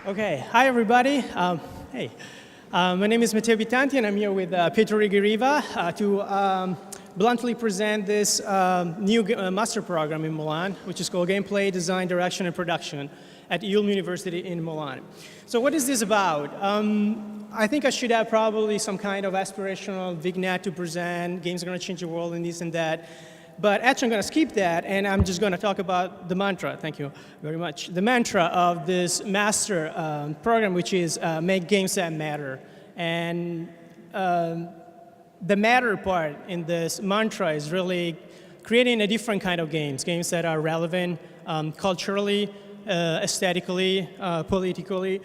Okay, hi everybody. Hey, my name is Matteo Bittanti and I'm here with Pietro Righi Riva to bluntly present this new master program in Milan, which is called Gameplay, Design, Direction, and Production at IULM University in Milan. So what is this about? I think I should have probably some kind of aspirational vignette to present, games are going to change the world and this and that. But actually I'm going to skip that and I'm just going to talk about the mantra, thank you very much, the mantra of this master program, which is make games that matter. And the matter part in this mantra is really creating a different kind of games that are relevant culturally, aesthetically, politically.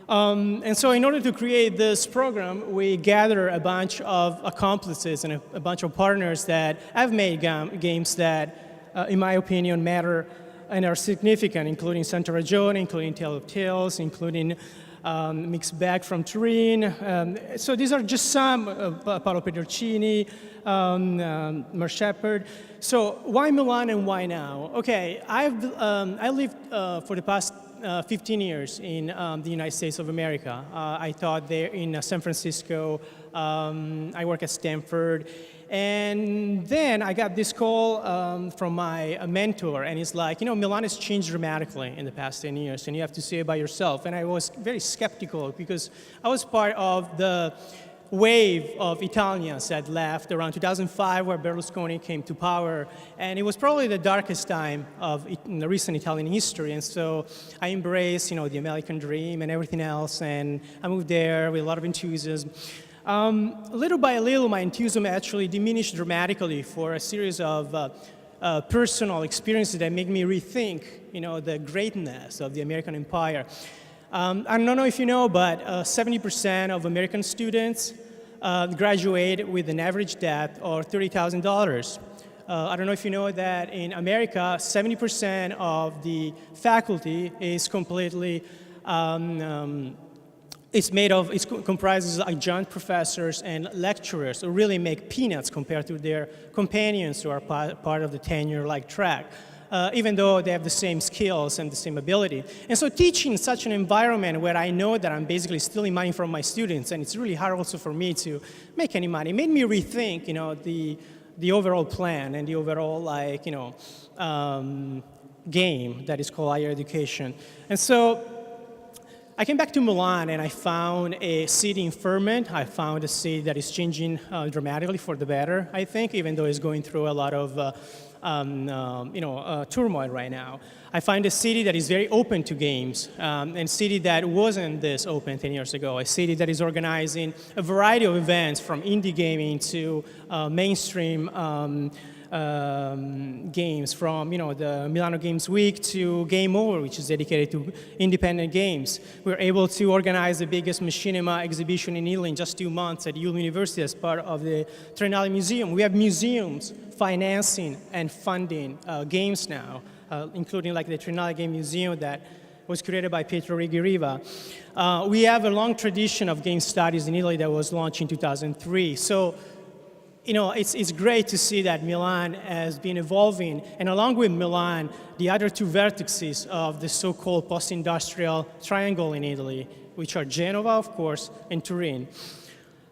And so in order to create this program, we gather a bunch of accomplices and a bunch of partners that have made games that, in my opinion, matter and are significant, including Santa Ragione, including Tale of Tales, including Mixed Bag from Turin. So these are just some, Paolo Pedrocini, Mer Shepherd. So why Milan and why now? Okay, I lived for the past 15 years in the United States of America. I taught there in San Francisco. I work at Stanford. And then I got this call from my mentor, and he's like, you know, Milan has changed dramatically in the past 10 years, and you have to see it by yourself. And I was very skeptical because I was part of the wave of Italians that left around 2005, where Berlusconi came to power, and it was probably the darkest time of the recent Italian history. And so I embraced, you know, the American dream and everything else, and I moved there with a lot of enthusiasm. Little by little, my enthusiasm actually diminished dramatically for a series of personal experiences that make me rethink, you know, the greatness of the American empire. I don't know if you know, but 70% of American students graduate with an average debt of $30,000. I don't know if you know that in America, 70% of the faculty is completely, it comprises adjunct professors and lecturers who really make peanuts compared to their companions who are part of the tenure-like track. Even though they have the same skills and the same ability. And so teaching in such an environment where I know that I'm basically stealing money from my students, and it's really hard also for me to make any money, made me rethink, you know, the overall plan and the overall, like, you know, game that is called higher education. And so I came back to Milan and I found a city in ferment. I found a city that is changing dramatically for the better, I think, even though it's going through a lot of turmoil right now. I find a city that is very open to games, and a city that wasn't this open 10 years ago, a city that is organizing a variety of events from indie gaming to mainstream games, from, you know, the Milano Games Week to Game Over, which is dedicated to independent games. We were able to organize the biggest machinima exhibition in Italy in just 2 months at IULM University as part of the Triennale Museum. We have museums financing and funding games now, including like the Triennale Game Museum that was created by Pietro Righi Riva. We have a long tradition of game studies in Italy that was launched in 2003. So, you know, it's great to see that Milan has been evolving, and along with Milan, the other two vertices of the so-called post-industrial triangle in Italy, which are Genova, of course, and Turin.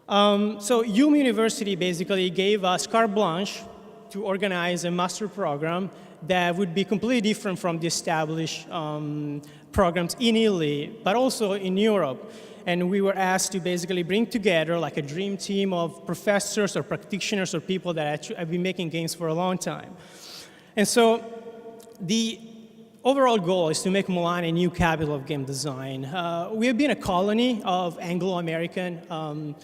So IULM University basically gave us carte blanche to organize a master program that would be completely different from the established programs in Italy, but also in Europe. And we were asked to basically bring together like a dream team of professors or practitioners or people that actually have been making games for a long time. And so the overall goal is to make Milan a new capital of game design. We have been a colony of Anglo-American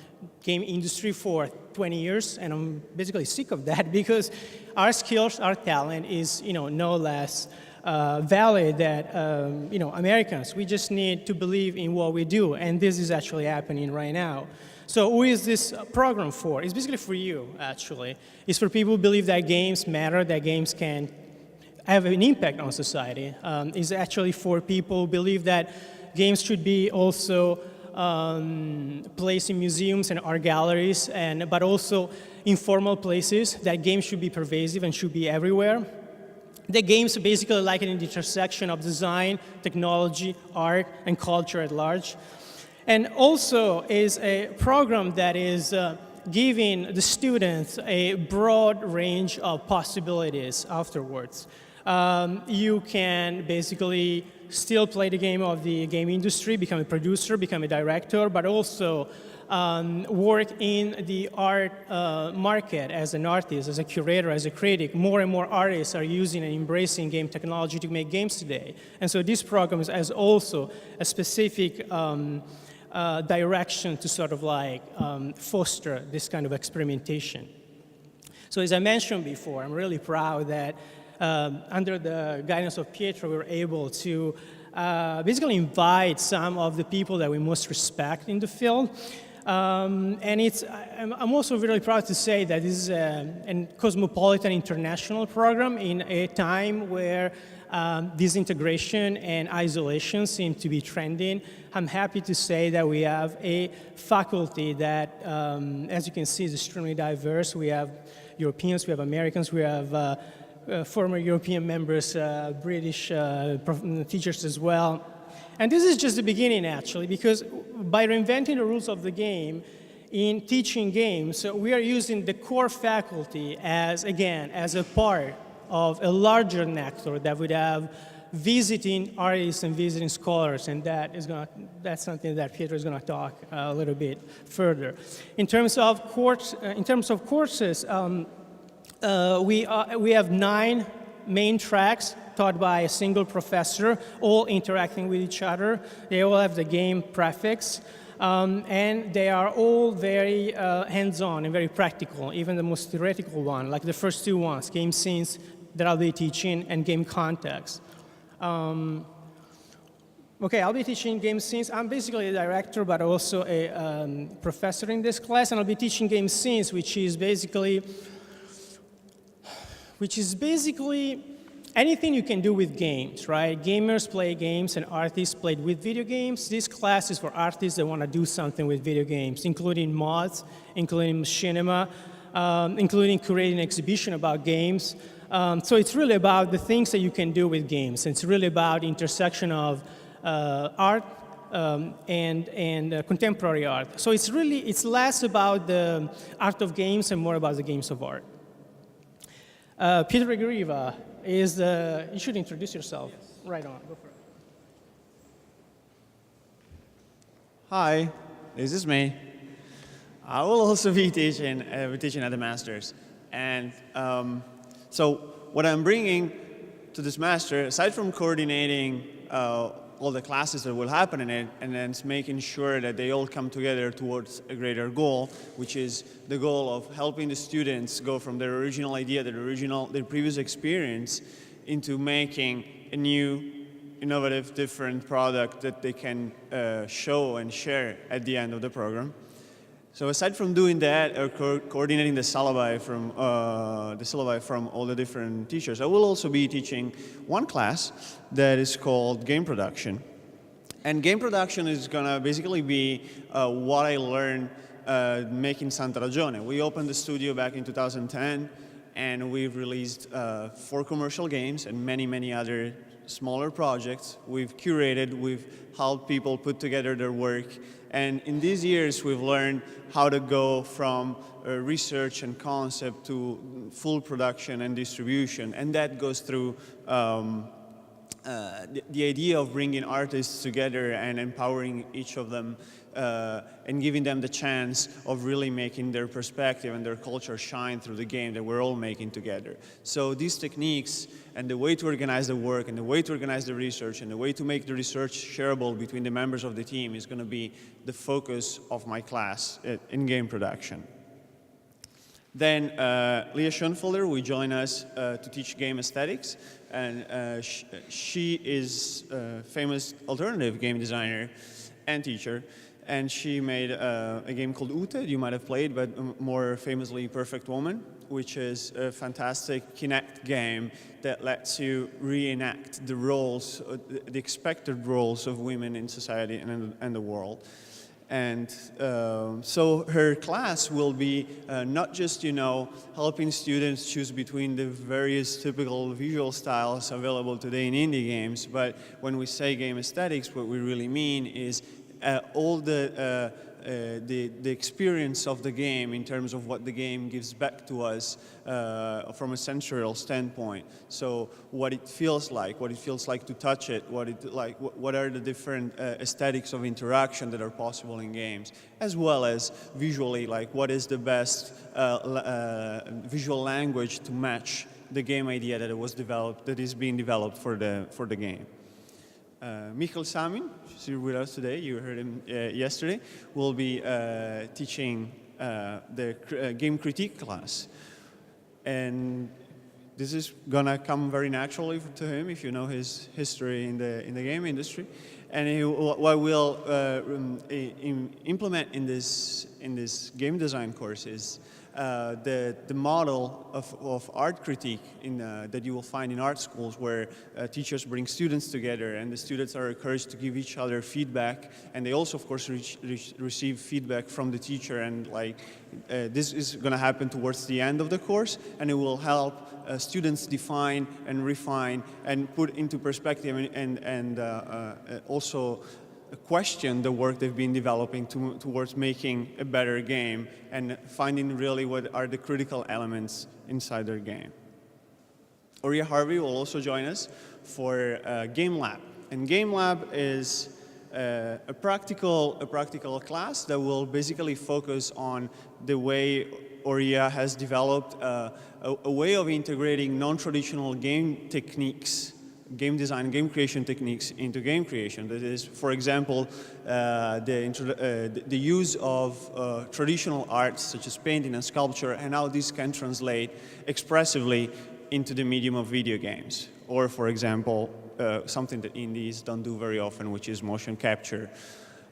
game industry for 20 years, and I'm basically sick of that because our skills, our talent is, you know, no less valid than, you know, Americans. We just need to believe in what we do, and this is actually happening right now. So who is this program for? It's basically for you, actually. It's for people who believe that games matter, that games can have an impact on society. It's actually for people who believe that games should be also placed in museums and art galleries, but also informal places, that games should be pervasive and should be everywhere. The game's basically like an intersection of design, technology, art, and culture at large. And also is a program that is giving the students a broad range of possibilities afterwards. You can basically still play the game of the game industry, become a producer, become a director, but also work in the art market as an artist, as a curator, as a critic. More and more artists are using and embracing game technology to make games today. And so this program has also a specific direction to sort of like foster this kind of experimentation. So as I mentioned before, I'm really proud that under the guidance of Pietro, we were able to basically invite some of the people that we most respect in the field. And I'm also really proud to say that this is a cosmopolitan international program in a time where disintegration and isolation seem to be trending. I'm happy to say that we have a faculty that, as you can see, is extremely diverse. We have Europeans, we have Americans, we have former European members, British teachers as well. And this is just the beginning, actually, because by reinventing the rules of the game in teaching games, we are using the core faculty as, again, as a part of a larger network that would have visiting artists and visiting scholars, and that's something that Pietro is going to talk a little bit further. In terms of courses, we have 9 main tracks taught by a single professor, all interacting with each other. They all have the game prefix, and they are all very hands-on and very practical, even the most theoretical one, like the first 2 ones, game scenes that I'll be teaching and game context. Okay, I'll be teaching game scenes. I'm basically a director, but also a professor in this class, and I'll be teaching game scenes, which is basically anything you can do with games, right? Gamers play games and artists play with video games. This class is for artists that want to do something with video games, including mods, including machinima, including curating an exhibition about games. So it's really about the things that you can do with games. It's really about the intersection of art and contemporary art. So it's less about the art of games and more about the games of art. Pietro Righi Riva is you should introduce yourself. Yes. Right on, go for it. Hi, this is me. I will also be teaching at the Masters. And so what I'm bringing to this Master, aside from coordinating all the classes that will happen in it, and then making sure that they all come together towards a greater goal, which is the goal of helping the students go from their original idea, their previous experience, into making a new, innovative, different product that they can show and share at the end of the program. So aside from doing that, or coordinating the syllabi from all the different teachers, I will also be teaching one class that is called game production. And game production is going to basically be what I learned making Santa Ragione. We opened the studio back in 2010, and we've released 4 commercial games and many, many other smaller projects. We've curated, we've helped people put together their work. And in these years, we've learned how to go from research and concept to full production and distribution. And that goes through the idea of bringing artists together and empowering each of them and giving them the chance of really making their perspective and their culture shine through the game that we're all making together. So these techniques and the way to organize the work and the way to organize the research and the way to make the research shareable between the members of the team is going to be the focus of my class in game production. Then Leah Schoenfelder will join us to teach game aesthetics, and she is a famous alternative game designer and teacher, and she made a game called Ute, you might have played, but more famously Perfect Woman, which is a fantastic Kinect game that lets you reenact the roles, the expected roles of women in society and the world. And so her class will be not just, helping students choose between the various typical visual styles available today in indie games, but when we say game aesthetics, what we really mean is all the experience of the game in terms of what the game gives back to us from a sensorial standpoint. So what it feels like to touch it, what are the different aesthetics of interaction that are possible in games, as well as visually, like what is the best visual language to match the game idea that is being developed for the game. Michael Samin, who's here with us today, you heard him yesterday, will be teaching the game critique class. And this is gonna come very naturally to him if you know his history in the game industry. And what we'll implement in this game design course is the model of art critique that you will find in art schools, where teachers bring students together and the students are encouraged to give each other feedback, and they also of course receive feedback from the teacher, and this is going to happen towards the end of the course, and it will help students define and refine and put into perspective and also question the work they've been developing towards making a better game and finding really what are the critical elements inside their game. Oria Harvey will also join us for Game Lab. And Game Lab is a practical class that will basically focus on the way Oria has developed a way of integrating non-traditional game techniques, game design, game creation techniques into game creation. That is, for example, the use of traditional arts such as painting and sculpture, and how this can translate expressively into the medium of video games. Or, for example, something that indies don't do very often, which is motion capture.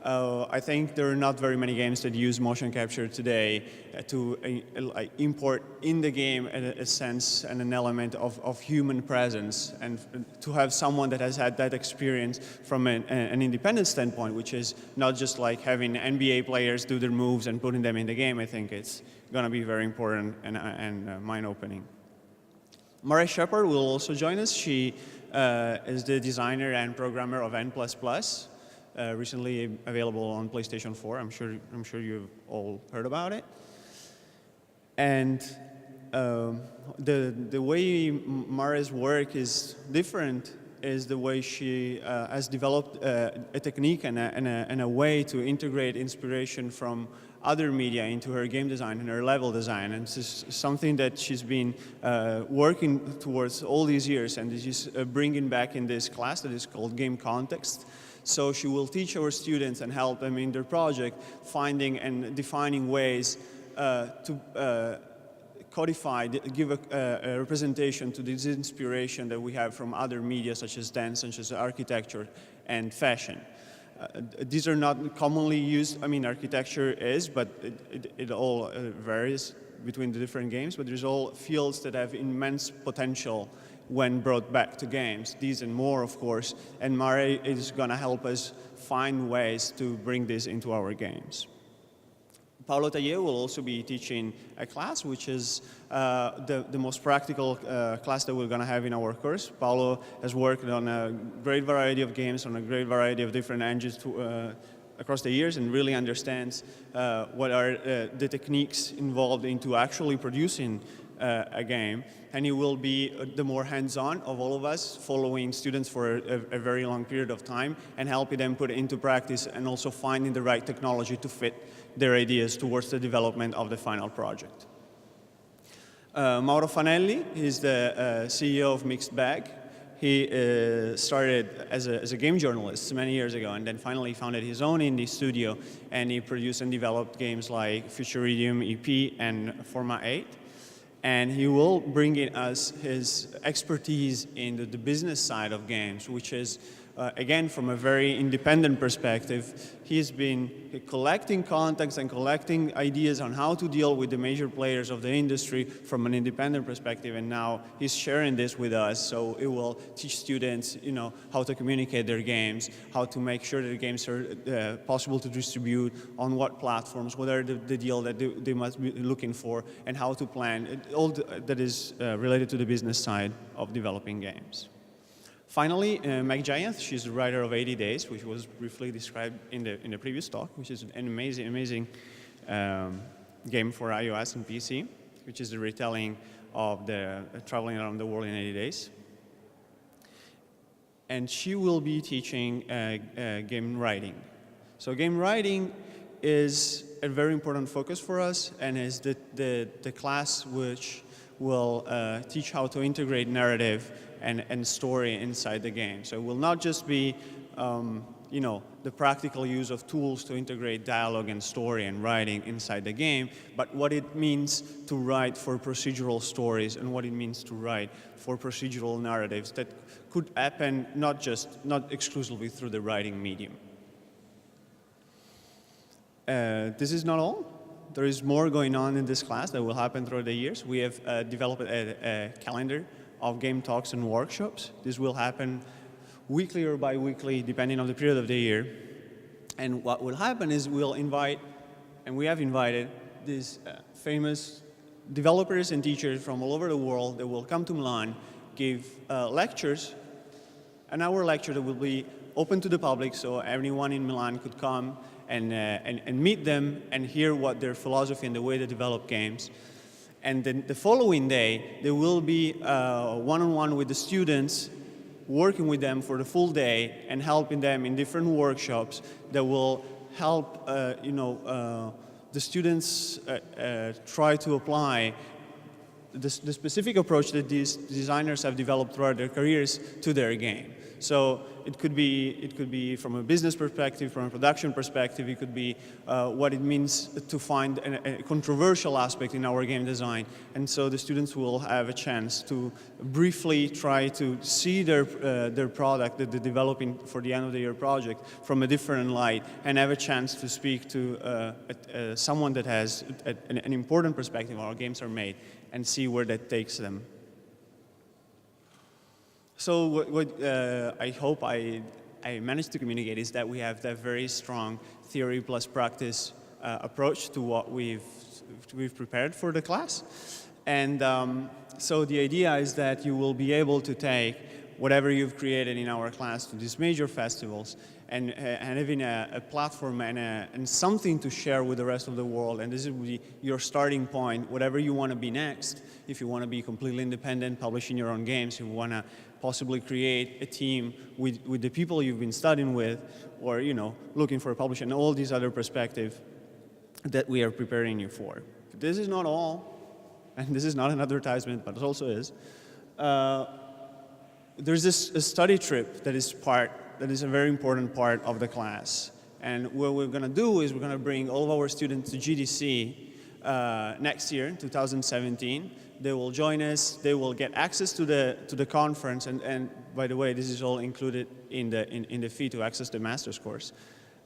I think there are not very many games that use motion capture today to import in the game a sense and an element of human presence, and to have someone that has had that experience from an independent standpoint, which is not just like having NBA players do their moves and putting them in the game. I think it's going to be very important and mind-opening. Mara Shepard will also join us. She is the designer and programmer of N++. Recently available on PlayStation 4. I'm sure you've all heard about it. And the way Mara's work is different is the way she has developed a technique and a way to integrate inspiration from other media into her game design and her level design. And this is something that she's been working towards all these years, and she's bringing back in this class that is called Game Context. So she will teach our students and help them in their project finding and defining ways to codify, give a representation to this inspiration that we have from other media such as dance, such as architecture and fashion. These are not commonly used. I mean, architecture is, but it all varies between the different games, but there's all fields that have immense potential when brought back to games. These and more, of course, and Mara is going to help us find ways to bring this into our games. Paolo Taller will also be teaching a class, which is the most practical class that we're going to have in our course. Paolo has worked on a great variety of games, on a great variety of different engines across the years, and really understands what are the techniques involved into actually producing a game. And he will be the more hands-on of all of us, following students for a very long period of time and helping them put it into practice, and also finding the right technology to fit their ideas towards the development of the final project. Mauro Fanelli is the CEO of Mixed Bag. He started as a game journalist many years ago, and then finally founded his own indie studio, and he produced and developed games like Futuridium EP and Forma 8. And he will bring in us his expertise in the business side of games, which is again, from a very independent perspective, he's been collecting contacts and collecting ideas on how to deal with the major players of the industry from an independent perspective, and now he's sharing this with us, so it will teach students, how to communicate their games, how to make sure that the games are possible to distribute, on what platforms, what are the deal that they must be looking for, and how to plan, all that is related to the business side of developing games. Finally, Meg Giant, she's the writer of 80 Days, which was briefly described in the previous talk, which is an amazing game for iOS and PC, which is the retelling of the traveling around the world in 80 days. And she will be teaching game writing. So game writing is a very important focus for us, and is the class which will teach how to integrate narrative and story inside the game. So it will not just be, the practical use of tools to integrate dialogue and story and writing inside the game, but what it means to write for procedural stories and what it means to write for procedural narratives that could happen not exclusively through the writing medium. This is not all. There is more going on in this class that will happen throughout the years. We have developed a calendar of game talks and workshops. This will happen weekly or bi-weekly, depending on the period of the year. And what will happen is we'll invite, and we have invited, these famous developers and teachers from all over the world that will come to Milan, give lectures, an hour lecture that will be open to the public, so anyone in Milan could come and meet them and hear what their philosophy and the way they develop games. And then the following day, there will be one-on-one with the students, working with them for the full day and helping them in different workshops that will help the students try to apply the specific approach that these designers have developed throughout their careers to their game. So it could be from a business perspective, from a production perspective, it could be what it means to find a controversial aspect in our game design. And so the students will have a chance to briefly try to see their product that they're developing for the end of the year project from a different light, and have a chance to speak to someone that has an important perspective on how games are made, and see where that takes them. So what I hope I managed to communicate is that we have that very strong theory plus practice approach to what we've prepared for the class. And so the idea is that you will be able to take whatever you've created in our class to these major festivals, and having a platform and something to share with the rest of the world. And this will be your starting point, whatever you want to be next. If you want to be completely independent, publishing your own games, if you want to possibly create a team with the people you've been studying with, or looking for a publisher, and all these other perspectives that we are preparing you for. This is not all, and this is not an advertisement, but it also is. There's a study trip that is a very important part of the class. And what we're going to do is we're going to bring all of our students to GDC next year, 2017. They will join us. They will get access to the conference. And by the way, this is all included in the fee to access the master's course.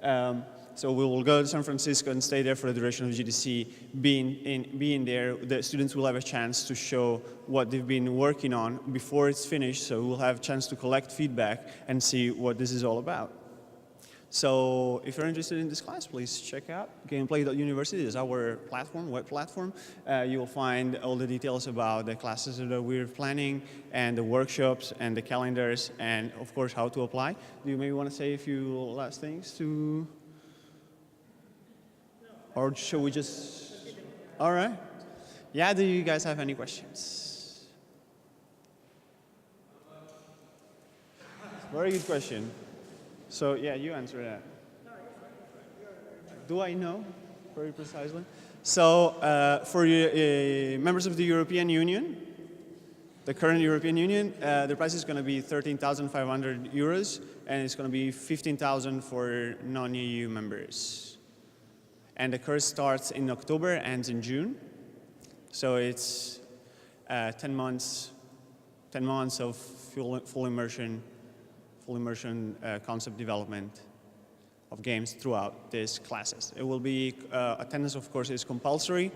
So we will go to San Francisco and stay there for the duration of GDC. Being there, the students will have a chance to show what they've been working on before it's finished. So we'll have a chance to collect feedback and see what this is all about. So if you're interested in this class, please check out gameplay.university. It's our platform, web platform. You will find all the details about the classes that we're planning, and the workshops, and the calendars, and of course how to apply. Do you maybe want to say a few last things to? Or should we just? All right. Yeah, do you guys have any questions? Very good question. So yeah, you answer that. Do I know very precisely? So for members of the European Union, the current European Union, the price is going to be 13,500 euros, and it's going to be 15,000 for non-EU members. And the course starts in October, ends in June. So it's 10 months of full immersion full immersion concept development of games throughout these classes. It will be, attendance of course is compulsory.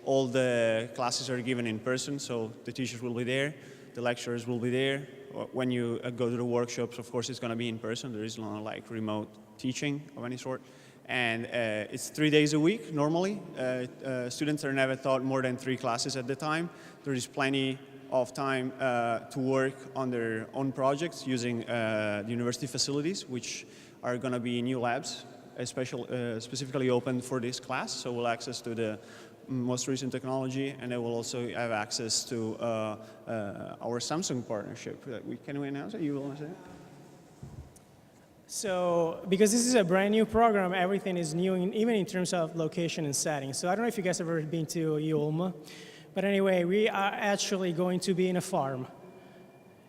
All the classes are given in person, so the teachers will be there, the lecturers will be there. When you go to the workshops, of course it's going to be in person. There is no like remote teaching of any sort. And it's 3 days a week normally. Students are never taught more than 3 classes at the time. There is plenty of time to work on their own projects using the university facilities, which are going to be new labs, specifically open for this class. So we'll access to the most recent technology, and they will also have access to our Samsung partnership. Can we announce it? You will announce it? So, because this is a brand new program, everything is new, even in terms of location and setting. So I don't know if you guys have ever been to IULM, but anyway, we are actually going to be in a farm.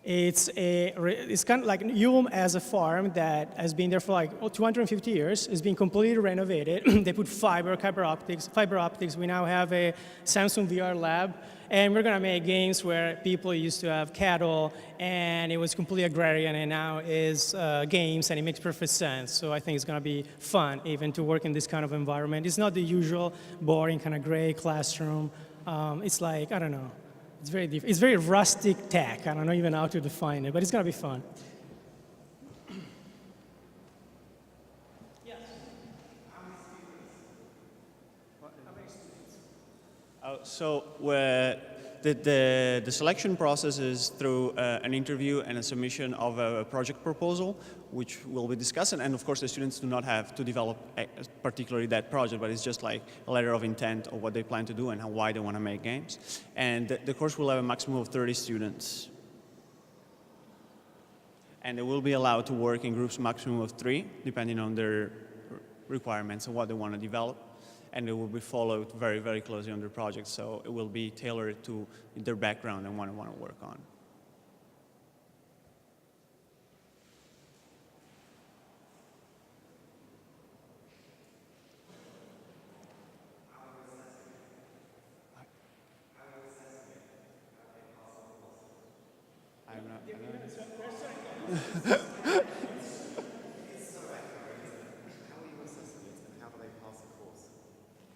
It's kind of like IULM as a farm that has been there for like 250 years. It's been completely renovated. They put fiber optics. We now have a Samsung VR lab, and we're going to make games where people used to have cattle, and it was completely agrarian, and now is games, and it makes perfect sense. So I think it's going to be fun even to work in this kind of environment. It's not the usual boring kind of gray classroom. It's like, I don't know. It's very different. It's very rustic tech. I don't know even how to define it, but it's going to be fun. Yes. How many students? So the selection process is through an interview and a submission of a project proposal, which will be discussed. And of course, the students do not have to develop particularly that project, but it's just like a letter of intent of what they plan to do and why they want to make games. And the course will have a maximum of 30 students. And they will be allowed to work in groups maximum of 3, depending on their requirements and what they want to develop. And it will be followed very, very closely on their project, so it will be tailored to their background and what they want to work on.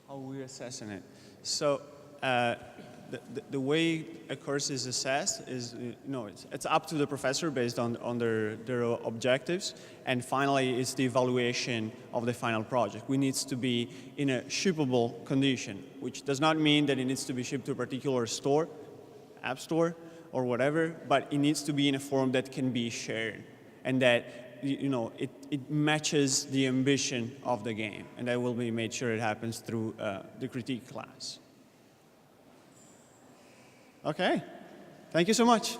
How we're assessing it. So the way a course is assessed is, it's up to the professor based on their objectives, and finally it's the evaluation of the final project. We need to be in a shippable condition, which does not mean that it needs to be shipped to a particular store, app store, or whatever, but it needs to be in a form that can be shared, and that it matches the ambition of the game, and that will be made sure it happens through the critique class. Okay, thank you so much.